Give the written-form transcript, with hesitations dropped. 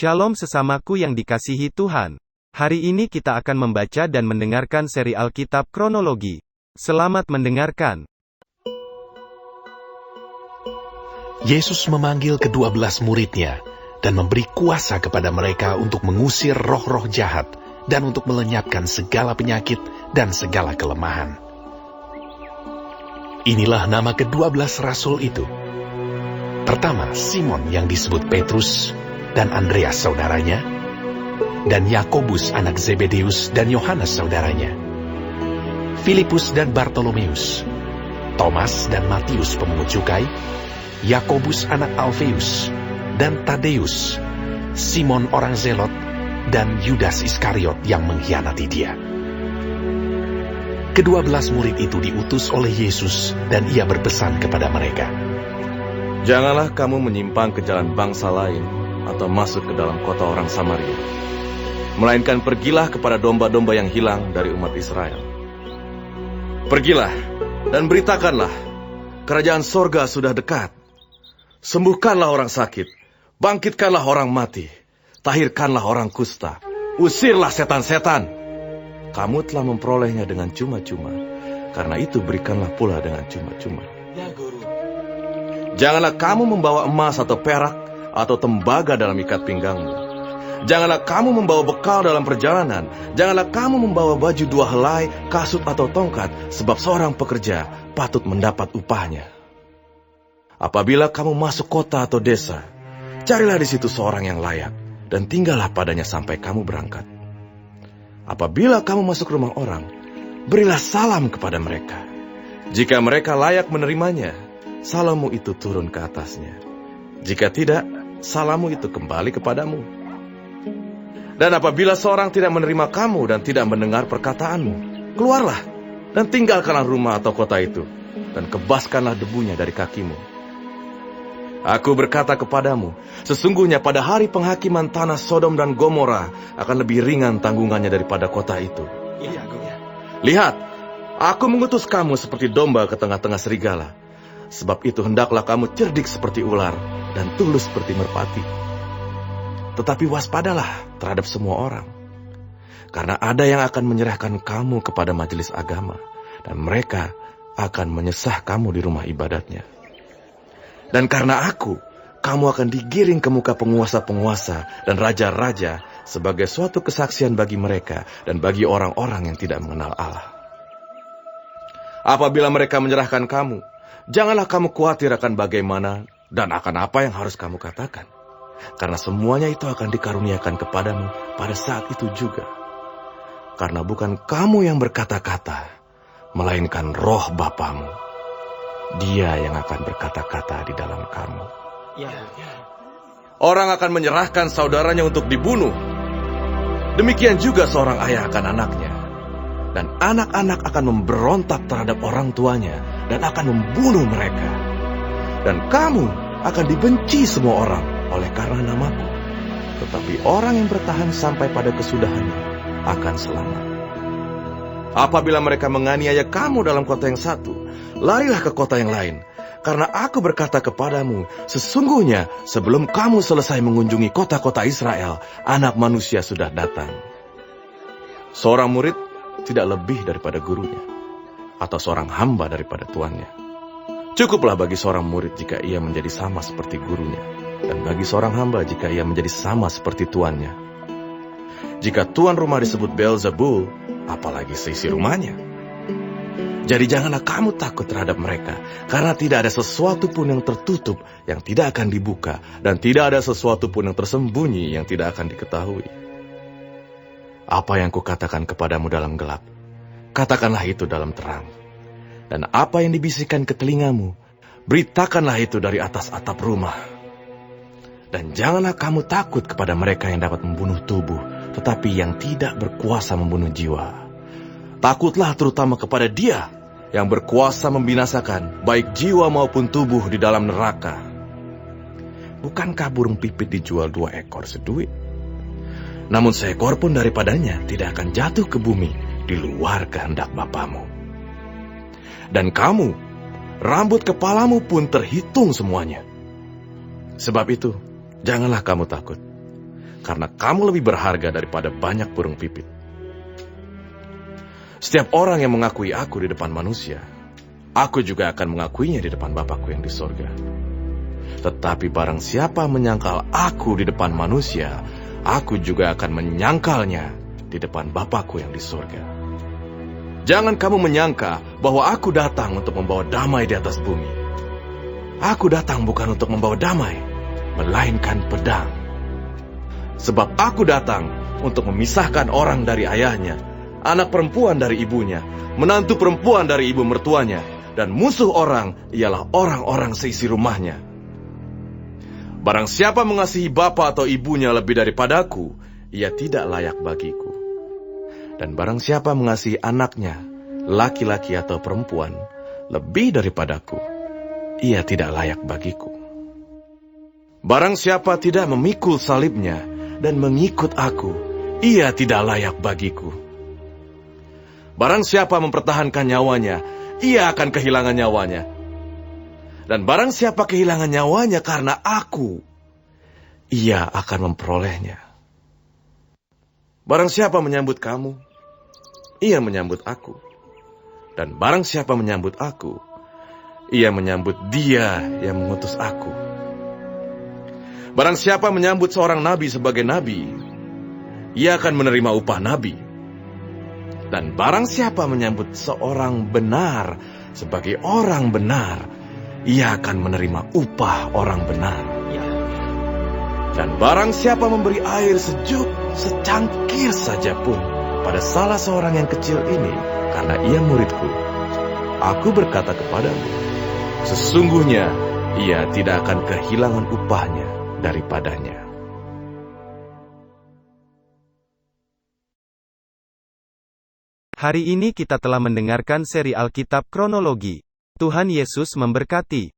Shalom sesamaku yang dikasihi Tuhan. Hari ini kita akan membaca dan mendengarkan seri Alkitab Kronologi. Selamat mendengarkan. Yesus memanggil ke-12 muridnya dan memberi kuasa kepada mereka untuk mengusir roh-roh jahat dan untuk melenyapkan segala penyakit dan segala kelemahan. Inilah nama ke-12 rasul itu. Pertama, Simon yang disebut Petrus, dan Andreas saudaranya, dan Yakobus anak Zebedeus dan Yohanes saudaranya, Filipus dan Bartolomeus, Thomas dan Matius pemungut cukai, Yakobus anak Alfeus, dan Tadeus, Simon orang Zelot, dan Yudas Iskariot yang mengkhianati dia. Ke-12 murid itu diutus oleh Yesus dan ia berpesan kepada mereka, "Janganlah kamu menyimpang ke jalan bangsa lain atau masuk ke dalam kota orang Samaria. Melainkan pergilah kepada domba-domba yang hilang dari umat Israel. Pergilah dan beritakanlah, kerajaan sorga sudah dekat. Sembuhkanlah orang sakit, bangkitkanlah orang mati, tahirkanlah orang kusta, usirlah setan-setan. Kamu telah memperolehnya dengan cuma-cuma, karena itu berikanlah pula dengan cuma-cuma. Ya, Guru. Janganlah kamu membawa emas atau perak atau tembaga dalam ikat pinggangmu. Janganlah kamu membawa bekal dalam perjalanan. Janganlah kamu membawa baju 2 helai, kasut atau tongkat, sebab seorang pekerja patut mendapat upahnya. Apabila kamu masuk kota atau desa, carilah di situ seorang yang layak, dan tinggallah padanya sampai kamu berangkat. Apabila kamu masuk rumah orang, berilah salam kepada mereka. Jika mereka layak menerimanya, salammu itu turun ke atasnya. Jika tidak, salammu itu kembali kepadamu. Dan apabila seorang tidak menerima kamu dan tidak mendengar perkataanmu, keluarlah dan tinggalkanlah rumah atau kota itu, dan kebaskanlah debunya dari kakimu. Aku berkata kepadamu, sesungguhnya pada hari penghakiman tanah Sodom dan Gomora akan lebih ringan tanggungannya daripada kota itu. Lihat, aku mengutus kamu seperti domba ke tengah-tengah serigala. Sebab itu hendaklah kamu cerdik seperti ular dan tulus seperti merpati. Tetapi waspadalah terhadap semua orang, karena ada yang akan menyerahkan kamu kepada majelis agama, dan mereka akan menyesah kamu di rumah ibadatnya. Dan karena aku, kamu akan digiring ke muka penguasa-penguasa dan raja-raja sebagai suatu kesaksian bagi mereka dan bagi orang-orang yang tidak mengenal Allah. Apabila mereka menyerahkan kamu, janganlah kamu khawatir akan bagaimana dan akan apa yang harus kamu katakan. Karena semuanya itu akan dikaruniakan kepadamu pada saat itu juga. Karena bukan kamu yang berkata-kata, melainkan roh Bapamu. Dia yang akan berkata-kata di dalam kamu. Orang akan menyerahkan saudaranya untuk dibunuh. Demikian juga seorang ayah akan anaknya. Dan anak-anak akan memberontak terhadap orang tuanya dan akan membunuh mereka. Dan kamu akan dibenci semua orang oleh karena namaku. Tetapi orang yang bertahan sampai pada kesudahannya akan selamat. Apabila mereka menganiaya kamu dalam kota yang satu, larilah ke kota yang lain. Karena aku berkata kepadamu, sesungguhnya sebelum kamu selesai mengunjungi kota-kota Israel, Anak Manusia sudah datang. Seorang murid tidak lebih daripada gurunya, atau seorang hamba daripada tuannya. Cukuplah bagi seorang murid jika ia menjadi sama seperti gurunya, dan bagi seorang hamba jika ia menjadi sama seperti tuannya. Jika tuan rumah disebut Beelzebul, apalagi seisi rumahnya. Jadi janganlah kamu takut terhadap mereka, karena tidak ada sesuatu pun yang tertutup yang tidak akan dibuka, dan tidak ada sesuatu pun yang tersembunyi yang tidak akan diketahui. Apa yang kukatakan kepadamu dalam gelap, katakanlah itu dalam terang. Dan apa yang dibisikkan ke telingamu, beritakanlah itu dari atas atap rumah. Dan janganlah kamu takut kepada mereka yang dapat membunuh tubuh, tetapi yang tidak berkuasa membunuh jiwa. Takutlah terutama kepada Dia yang berkuasa membinasakan baik jiwa maupun tubuh di dalam neraka. Bukankah burung pipit dijual 2 ekor seduit? Namun seekor pun daripadanya tidak akan jatuh ke bumi di luar kehendak Bapamu. Dan kamu, rambut kepalamu pun terhitung semuanya. Sebab itu, janganlah kamu takut. karena kamu lebih berharga daripada banyak burung pipit. Setiap orang yang mengakui aku di depan manusia, aku juga akan mengakuinya di depan Bapakku yang di sorga. Tetapi barang siapa menyangkal aku di depan manusia, aku juga akan menyangkalnya di depan Bapakku yang di sorga. Jangan kamu menyangka bahwa aku datang untuk membawa damai di atas bumi. Aku datang bukan untuk membawa damai, melainkan pedang. Sebab aku datang untuk memisahkan orang dari ayahnya, anak perempuan dari ibunya, menantu perempuan dari ibu mertuanya, dan musuh orang ialah orang-orang seisi rumahnya. Barang siapa mengasihi bapa atau ibunya lebih daripadaku, ia tidak layak bagiku. Dan barang siapa mengasihi anaknya, laki-laki atau perempuan, lebih daripadaku, ia tidak layak bagiku. Barang siapa tidak memikul salibnya dan mengikut aku, ia tidak layak bagiku. Barang siapa mempertahankan nyawanya, ia akan kehilangan nyawanya. Dan barang siapa kehilangan nyawanya karena aku, ia akan memperolehnya. Barang siapa menyambut kamu, ia menyambut aku. Dan barang siapa menyambut aku, ia menyambut Dia yang mengutus aku. Barang siapa menyambut seorang nabi sebagai nabi, ia akan menerima upah nabi. Dan barang siapa menyambut seorang benar sebagai orang benar, ia akan menerima upah orang benar. Dan barang siapa memberi air sejuk secangkir saja pun pada salah seorang yang kecil ini, karena ia muridku, aku berkata kepadamu, sesungguhnya ia tidak akan kehilangan upahnya daripadanya. Hari ini kita telah mendengarkan seri Alkitab Kronologi. Tuhan Yesus memberkati.